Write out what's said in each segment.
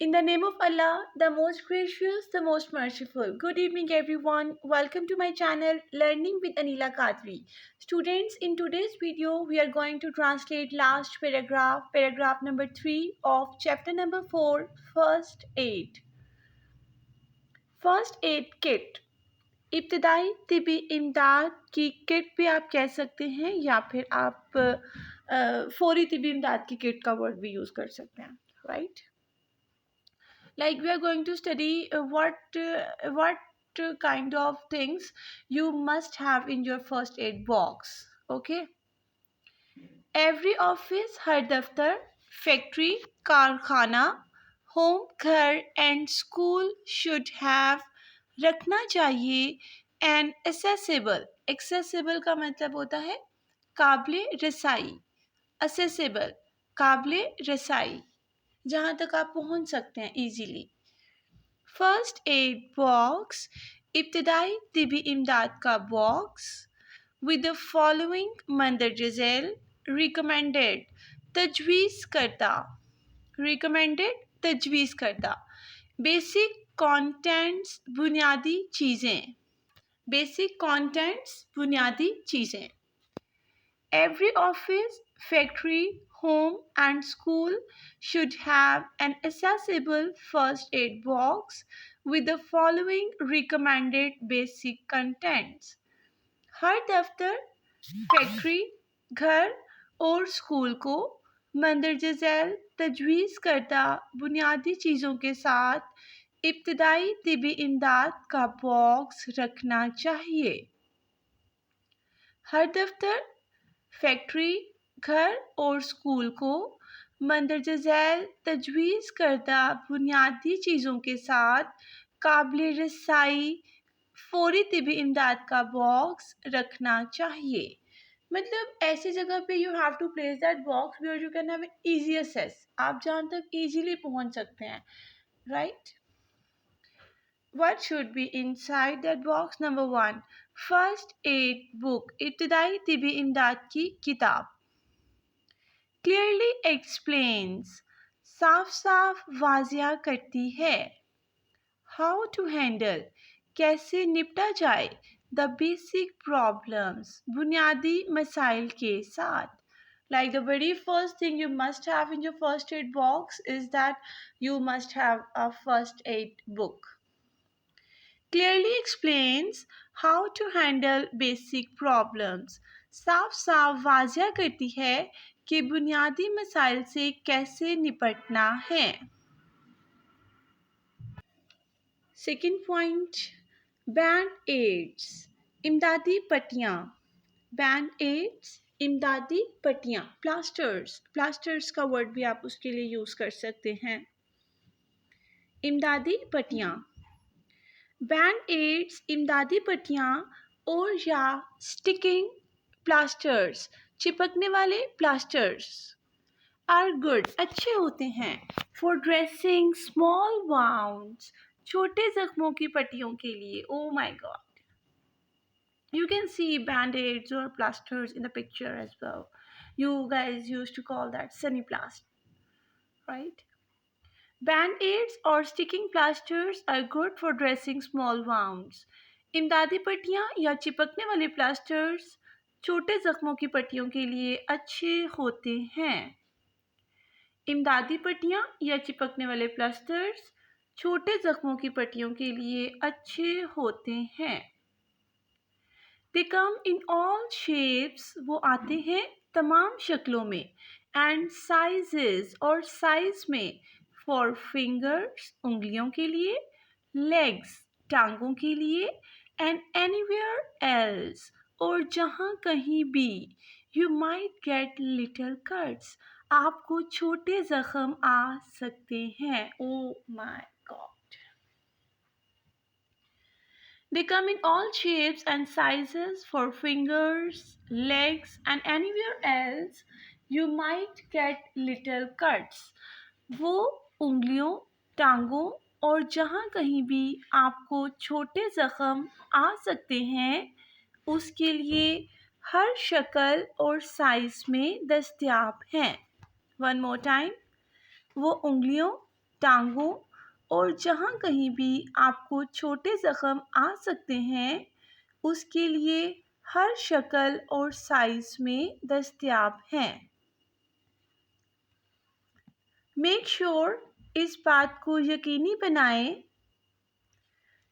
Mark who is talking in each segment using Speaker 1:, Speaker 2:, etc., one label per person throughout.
Speaker 1: In the name of Allah, the most gracious, the most merciful. Good evening, everyone. Welcome to my channel, Learning with Anila Kadri. Students, in today's video, we are going to translate last paragraph number 3 of chapter number 4, First Aid. First Aid Kit. इब्तदाई तिबी इमदाद की kit भी आप कह सकते हैं या फिर आप फौरी तिबी इमदाद की किट का वर्ड भी यूज़ कर सकते हैं, right? Like we are going to study what kind of things you must have in your first aid box. Okay, every office, हर दफ्तर, factory, कारखाना, home, घर and school should have, रखना चाहिए, and accessible का मतलब होता है काबिले रसाई, accessible काबिले रसाई, जहाँ तक आप पहुँच सकते हैं easily. फर्स्ट एड बॉक्स, इब्तदाई तिबी इमदाद का बॉक्स, विद द फॉलोइंग मंदरजा झैल, रिकमेंडेड तजवीज़ करता, बेसिक कंटेंट्स बुनियादी चीज़ें. Every office, factory, home and school should have an accessible first aid box with the following recommended basic contents. हर दफ्तर, फैक्ट्री, घर और स्कूल को मंदरजा झैल तजवीज़ करदा बुनियादी चीज़ों के साथ इब्तदाई तिबी इमदाद का बॉक्स रखना चाहिए. हर दफ्तर, फैक्ट्री, घर और स्कूल को मंदरजा झैल तजवीज़ करदा बुनियादी चीज़ों के साथ काबिले रसाई फौरी तिबी इमदाद का बॉक्स रखना चाहिए. मतलब ऐसी जगह पे you have to place that box where you can have easy access, आप जहाँ तक इजीली पहुँच सकते हैं, right? What should be inside that box? Number 1, first aid book, इब्तदाई तिबी इमदाद की किताब. क्लियरली एक्सप्लेन्स, साफ साफ वाजिया करती है. हाउ टू हैंडल, कैसे निपटा जाए. द बेसिक प्रॉब्लम्स, बुनियादी मसाइल के साथ. Like the very first thing you must have in your first aid box is that you must have a first aid book. Clearly explains how to handle basic problems. साफ साफ वाजिया करती है कि बुनियादी मसाइल से कैसे निपटना है. सेकेंड पॉइंट, बैंड एड्स, इमदादी पट्टियाँ. बैंड एड्स, इमदादी पट्टियाँ. प्लास्टर्स का वर्ड भी आप उसके लिए यूज़ कर सकते हैं. इमदादी पट्टियाँ. बैंड एड्स, इमदादी पट्टियाँ और या स्टिकिंग प्लास्टर्स, चिपकने वाले प्लास्टर्स, आर गुड, अच्छे होते हैं. फॉर ड्रेसिंग स्मॉल वाउंड्स, छोटे जख्मों की पट्टियों के लिए. ओ my God, you can see band-aids or plasters in the picture as well. You guys used to call that sunny plaster, right? Band-aids or sticking plasters are good for dressing small wounds. इमदादी पट्टियाँ या चिपकने वाले plasters छोटे जख्मों की पट्टियों के लिए अच्छे होते हैं. इमदादी पट्टियाँ या चिपकने वाले प्लास्टर्स छोटे जख्मों की पट्टियों के लिए अच्छे होते हैं. They come in all shapes, वो आते हैं तमाम शक्लों में. And sizes और साइज में. For fingers, उंगलियों के लिए. Legs, टांगों के लिए. And anywhere else, और जहाँ कहीं भी. You might get little cuts, आपको छोटे जख्म आ सकते हैं. Oh my God. They come in all shapes and sizes. For fingers, legs and anywhere else, you might get little cuts. वो उंगलियों, टांगों और जहाँ कहीं भी आपको छोटे ज़ख़म आ सकते हैं, उसके लिए हर शक्ल और साइज़ में दस्तयाब हैं. One more time. वो उंगलियों, टांगों और जहाँ कहीं भी आपको छोटे ज़ख्म आ सकते हैं उसके लिए हर शक्ल और साइज़ में दस्तयाब हैं। मेक श्योर इस बात को यकीनी बनाएं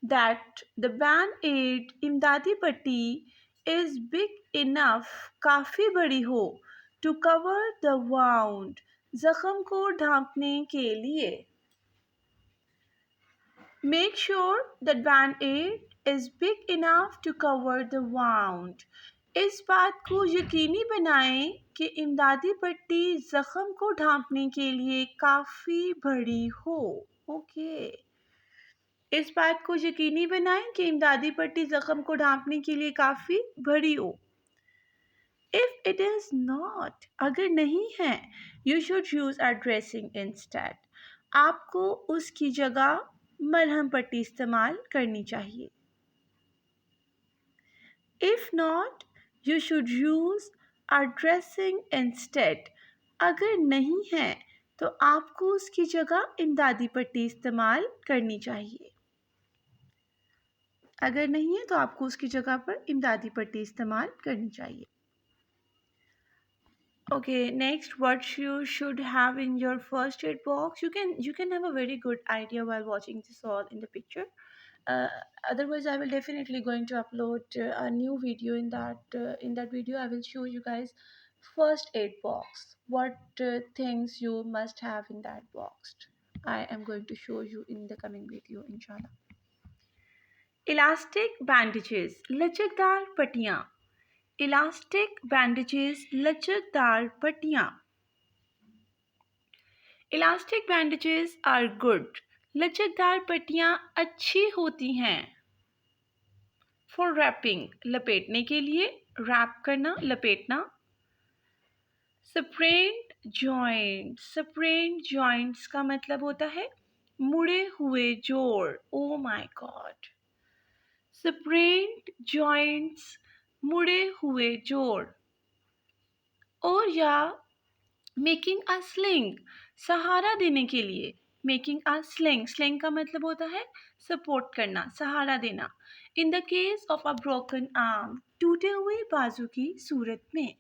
Speaker 1: that the band-aid इमदादी पट्टी is big enough काफ़ी बड़ी हो to cover the wound ज़ख्म को ढांपने के लिए। Make sure that band-aid is big enough to cover the wound इस बात को यकीनी बनाएं कि इमदादी पट्टी ज़ख्म को ढांपने के लिए काफ़ी बड़ी हो। इस बात को यकीनी बनाएं कि इमदादी पट्टी ज़ख्म को ढांपने के लिए काफ़ी बड़ी हो। If it is not, अगर नहीं है, you should use a dressing instead. आपको उसकी जगह मरहम पट्टी इस्तेमाल करनी चाहिए। If not, you should use a dressing instead. अगर नहीं है तो आपको उसकी जगह इमदादी पट्टी इस्तेमाल करनी चाहिए। अगर नहीं है तो आपको उसकी जगह पर इमदादी पट्टी इस्तेमाल करनी चाहिए। Okay, next, what you should have in your first aid box. You can have a very good idea while watching this all in the picture. Otherwise, I will definitely going to upload a new video. In that video, I will show you guys first aid box. What things you must have in that box. I am going to show you in the coming video, inshallah. Elastic bandages लचकदार पट्टियाँ। Elastic bandages लचकदार पट्टियाँ। Elastic bandages are good लचकदार पट्टियाँ अच्छी होती हैं। For wrapping लपेटने के लिए, रैप करना, लपेटना। स्प्रेन्ड जॉइंट, स्प्रेन्ड जॉइंट्स का मतलब होता है मुड़े हुए जोड़। Oh my God, sprained joints मुड़े हुए जोड़। और या मेकिंग अ स्लिंग सहारा देने के लिए। मेकिंग अ स्लिंग, स्लिंग का मतलब होता है सपोर्ट करना, सहारा देना। In the case of a broken arm टूटे हुए बाजू की सूरत में।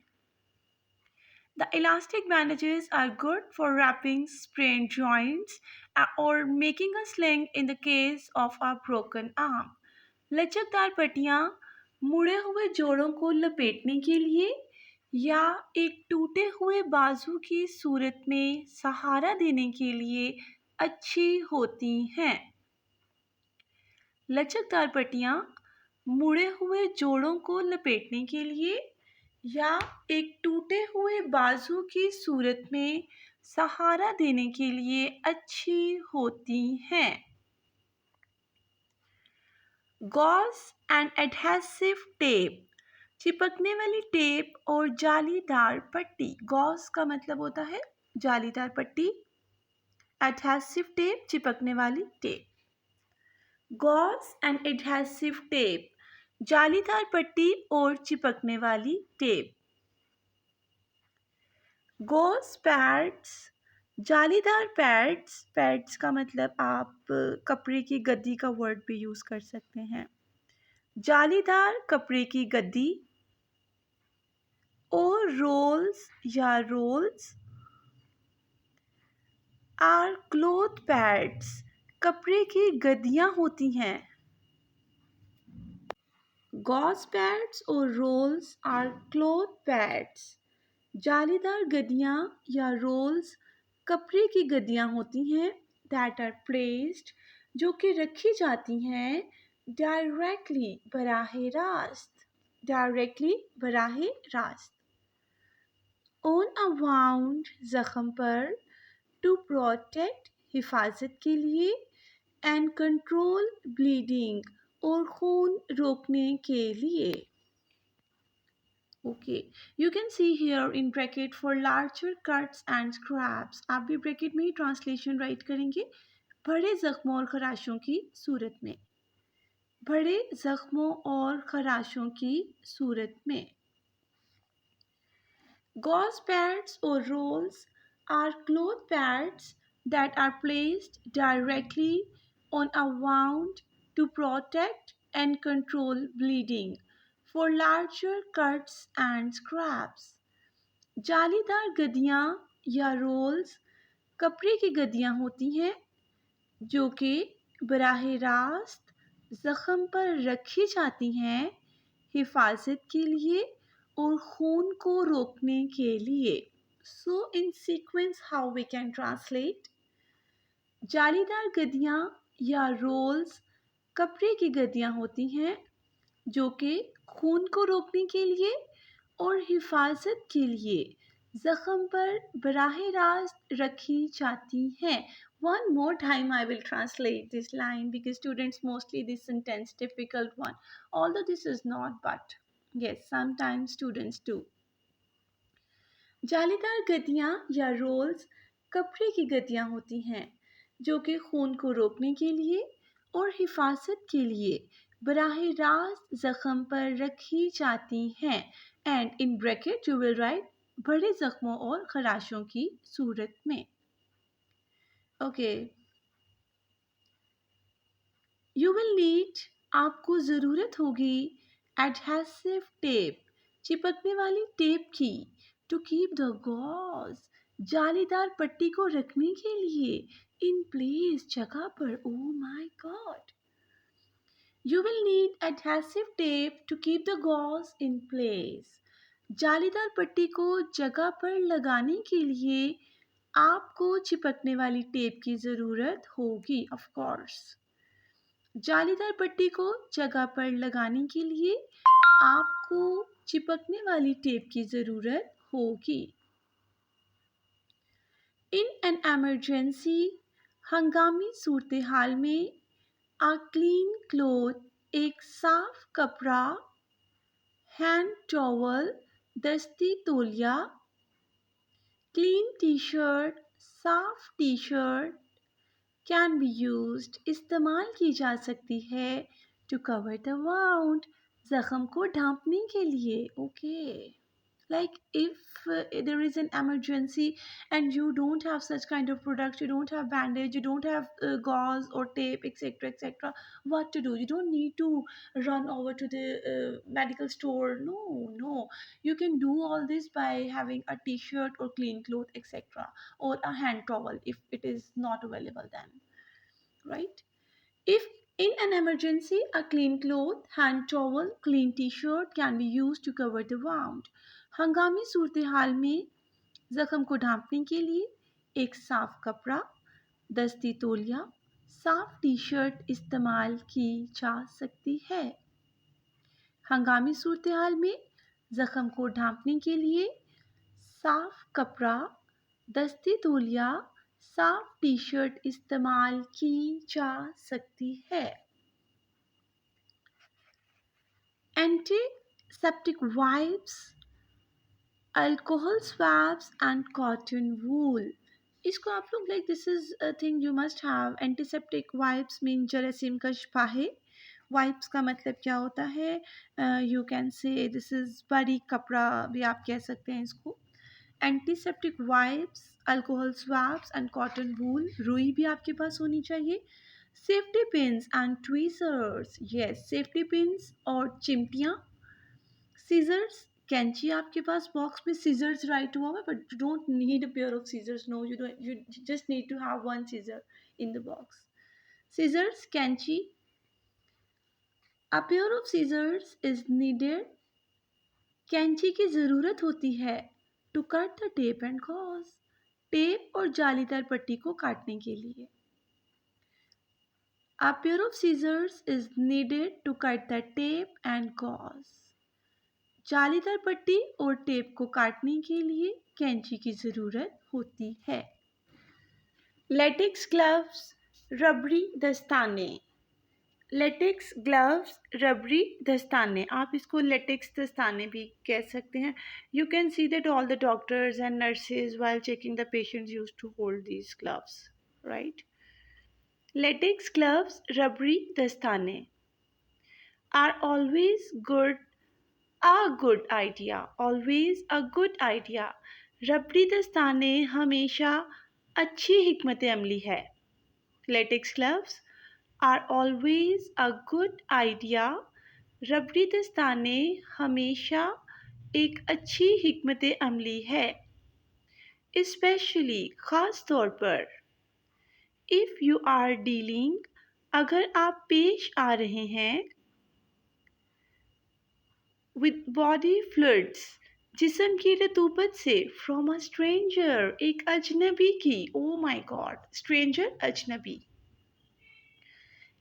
Speaker 1: The elastic bandages are good for wrapping sprained joints और making a sling in the case of a broken arm. लचकदार पट्टियाँ मुड़े हुए जोड़ों को लपेटने के लिए या एक टूटे हुए बाजू की सूरत में सहारा देने के लिए अच्छी होती हैं। लचकदार पट्टियाँ मुड़े हुए जोड़ों को लपेटने के लिए या एक टूटे हुए बाजू की सूरत में सहारा देने के लिए अच्छी होती हैं। गॉज एंड एडहेसिव टेप चिपकने वाली टेप और जालीदार पट्टी। गॉज का मतलब होता है जालीदार पट्टी, एडहेसिव टेप चिपकने वाली tape. Gauze and adhesive tape जालीदार पट्टी और चिपकने वाली टेप। गॉज पैड्स जालीदार पैड्स, पैड्स का मतलब आप कपड़े की गद्दी का वर्ड भी यूज़ कर सकते हैं। जालीदार कपड़े की गद्दी। और रोल्स या रोल्स आर क्लोथ पैड्स कपड़े की गद्दियाँ होती हैं। गॉज पैड्स और रोल्स आर क्लोथ पैड्स जालीदार गद्दियाँ या रोल्स कपड़े की गद्दियाँ होती हैं। दैट आर प्लेस्ड जो कि रखी जाती हैं डायरेक्टली बराहे रास्त, डायरेक्टली बराहे रास्त। ऑन अ वाउंड ज़ख्म पर टू प्रोटेक्ट हिफाजत के लिए एंड कंट्रोल ब्लीडिंग और खून रोकने के लिए। Okay, you can see here in bracket for larger cuts and scraps. आप भी ब्रैकेट में ही ट्रांसलेशन राइट करेंगे। बड़े ज़ख्मों और खराशों की सूरत में, बड़े ज़ख्मों और खराशों की सूरत में। गॉज पैड्स और rolls are cloth pads that are placed directly on a wound to protect and control bleeding for larger cuts and scrapes. जालीदार गद्दियाँ या रोल्स कपड़े की गद्दियाँ होती हैं जो कि बराह रास्त ज़ख़्म पर रखी जाती हैं हिफाजत के लिए और खून को रोकने के लिए. So in sequence how we can translate. जालीदार गद्दियाँ या रोल्स कपड़े की गद्दियाँ होती हैं जो कि खून को रोकने के लिए और हिफाजत के लिए ज़ख़्म पर बराह रास्त रखी जाती हैं. One more time I will translate this line because students mostly this sentence difficult one. Although this is not, but yes, sometimes students do. जालीदार गद्दियाँ या रोल्स कपड़े की गद्दियाँ होती हैं जो कि खून को रोकने के लिए और हिफाजत के लिए बराह रास्त ज़ख़्म पर रखी जाती हैं. And in bracket you will write बड़े ज़ख्मों और खराशों की सूरत में. ओके, यू विल नीड आपको ज़रूरत होगी एडहेसिव टेप चिपकने वाली टेप की टू कीप द गॉज जालीदार पट्टी को रखने के लिए इन प्लेस जगह पर. Oh my God. You will need adhesive tape to keep the gauze in place. जालीदार पट्टी को जगह पर लगाने के लिए आपको चिपकने वाली टेप की ज़रूरत होगी. ऑफ कोर्स, जालीदार पट्टी को जगह पर लगाने के लिए आपको चिपकने वाली टेप की ज़रूरत होगी. इन एन एमरजेंसी हंगामी सूरत हाल में A clean cloth एक साफ कपड़ा, हैंड टॉवल दस्ती तौलिया, क्लीन टी शर्ट साफ T shirt, can be used इस्तेमाल की जा सकती है, टू कवर द वाउंड ज़ख़्म को ढांपने के लिए. Okay, like if there is an emergency and you don't have such kind of products, you don't have bandage, you don't have gauze or tape, etc, etc, what to do? You don't need to run over to the medical store. No, you can do all this by having a t-shirt or clean cloth, etc, or a hand towel if it is not available then, right? If in an emergency, a clean cloth, hand towel, clean t-shirt can be used to cover the wound. हंगामी सूरत हाल में ज़ख़्म को ढांपने के लिए एक साफ कपड़ा, दस्ती तौलिया, साफ टी शर्ट इस्तेमाल की जा सकती है. हंगामी सूरत हाल में ज़ख़्म को ढांपने के लिए साफ कपड़ा, दस्ती तौलिया, साफ टी शर्ट इस्तेमाल की जा सकती है. Antiseptic wipes, alcohol swabs and cotton wool. इसको आप लोग like this is a thing you must have. Antiseptic wipes mean जरासीम का शफाहे. वाइप्स का मतलब क्या होता है? You can say this is बड़ी कपड़ा भी आप कह सकते हैं इसको. Antiseptic wipes, alcohol swabs and cotton wool. रुई भी आपके पास होनी चाहिए. Safety pins and tweezers. Yes, safety pins और चिमटियाँ. सीजर्स, कैंची आपके पास बॉक्स में सीजर्स राइट हुआ है but you don't need a pair of scissors. No, you don't, you just need to have one scissor in the box. Scissors, कैंची. A pair of scissors is needed. कैंची की ज़रूरत होती है to cut the tape and gauze. Tape और जालीदार पट्टी को काटने के लिए. A pair of scissors is needed to cut the tape and gauze. जालीदार पट्टी और टेप को काटने के लिए कैंची की ज़रूरत होती है. लेटेक्स ग्लव्स, रबड़ी दस्ताने. लेटेक्स ग्लव्स, रबड़ी दस्ताने. आप इसको लेटेक्स दस्ताने भी कह सकते हैं. You can see that all the doctors and nurses while checking the patients used to hold these gloves, right? Latex gloves, रबड़ी दस्ताने are always a good idea. Always a good idea. रबड़ी दस्ताने हमेशा अच्छी हिकमत अमली है। Latex gloves are always a good idea. रबड़ी दस्ताने हमेशा एक अच्छी हिकमत अमली है। स्पेशली ख़ास तौर पर इफ़ यू आर डीलिंग अगर आप पेश आ रहे हैं विद बॉडी फ्लूइड्स जिस्म की रतूबत से फ्रॉम अ स्ट्रेंजर एक अजनबी की। ओ माय गॉड, स्ट्रेंजर अजनबी।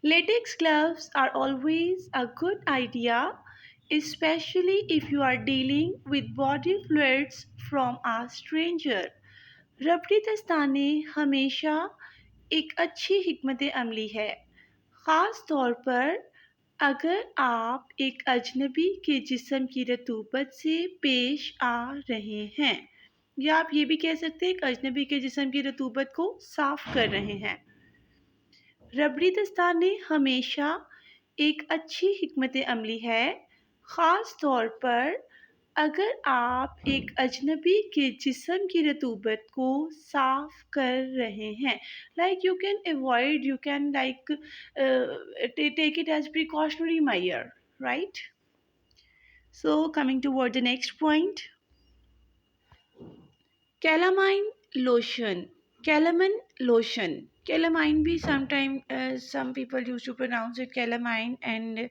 Speaker 1: Latex gloves are always a good idea, especially if you are dealing with body fluids from a stranger. रबड़ी दस्ताने हमेशा एक अच्छी हिकमत अमली है, ख़ास तौर पर अगर आप एक अजनबी के जिस्म की रतूबत से पेश आ रहे हैं, या आप ये भी कह सकते हैं एक अजनबी के जिस्म की रतूबत को साफ़ कर रहे हैं। रबड़ी दस्ताने हमेशा एक अच्छी हिकमत अमली है, ख़ास तौर पर अगर आप एक अजनबी के जिस्म की रतूबत को साफ़ कर रहे हैं। Like you can avoid, you can like take it as precautionary measure, right? So coming toward the next point, calamine lotion. Calamine lotion. Calamine भी sometime some people used to pronounce it calamine and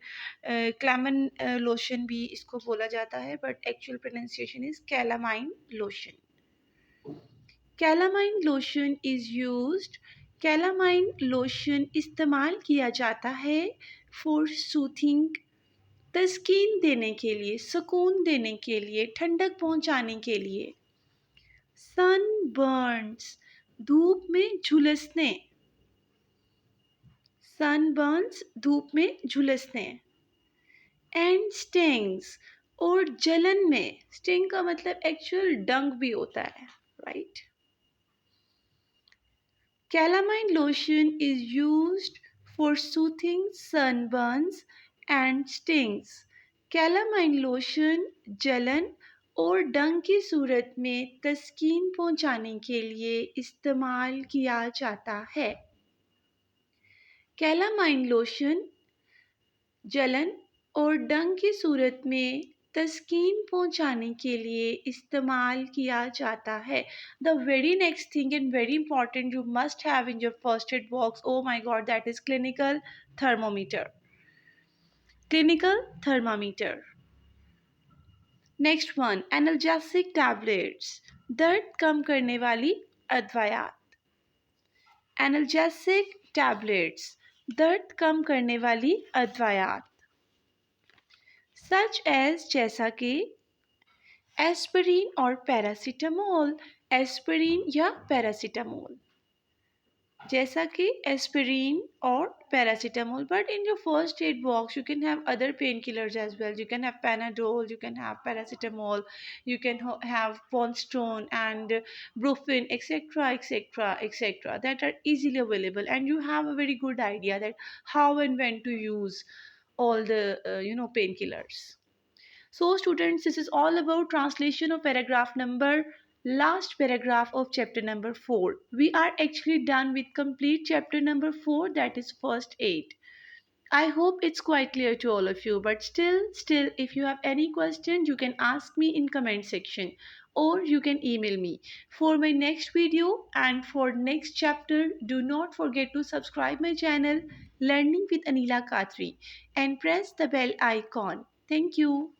Speaker 1: calamine lotion भी इसको बोला जाता है, but actual pronunciation is calamine lotion. Calamine lotion is used. Calamine lotion इस्तेमाल किया जाता है for soothing, तस्कीन देने के लिए, सुकून देने के लिए, ठंडक पहुंचाने के लिए। Sunburns, धूप में झुलसने। Sunburns, धूप में झुलसने। And stings, और जलन में। Sting का मतलब एक्चुअल डंक भी होता है, right? Calamine lotion is used for soothing sunburns and stings. Calamine lotion जलन और डंक की सूरत में तस्कीन पहुंचाने के लिए इस्तेमाल किया जाता है। कैलामाइन लोशन जलन और डंक की सूरत में तस्कीन पहुंचाने के लिए इस्तेमाल किया जाता है। The very next thing and very important you must have in your first aid box, oh my god, that is clinical thermometer. Clinical thermometer. Next one, analgesic tablets, दर्द कम करने वाली अदवायात। एनाल्जेसिक टैबलेट्स, दर्द कम करने वाली अदवायात। सच एज, जैसा कि एस्पिरिन और पैरासीटामोल। एस्पिरिन या पैरासीटामोल, जैसा कि एस्पिरिन और paracetamol. But in your first aid box you can have other painkillers as well. You can have Panadol, you can have paracetamol, you can have Ponstone and Brufen, etc, etc, etc, that are easily available, and you have a very good idea that how and when to use all the painkillers. So students, this is all about translation of paragraph number, last paragraph of chapter number 4. We are actually done with complete chapter number 4, that is first aid. I hope it's quite clear to all of you, but still if you have any question you can ask me in comment section, or you can email me for my next video and for next chapter. Do not forget to subscribe my channel Learning with Anila Khatri and press the bell icon. Thank you.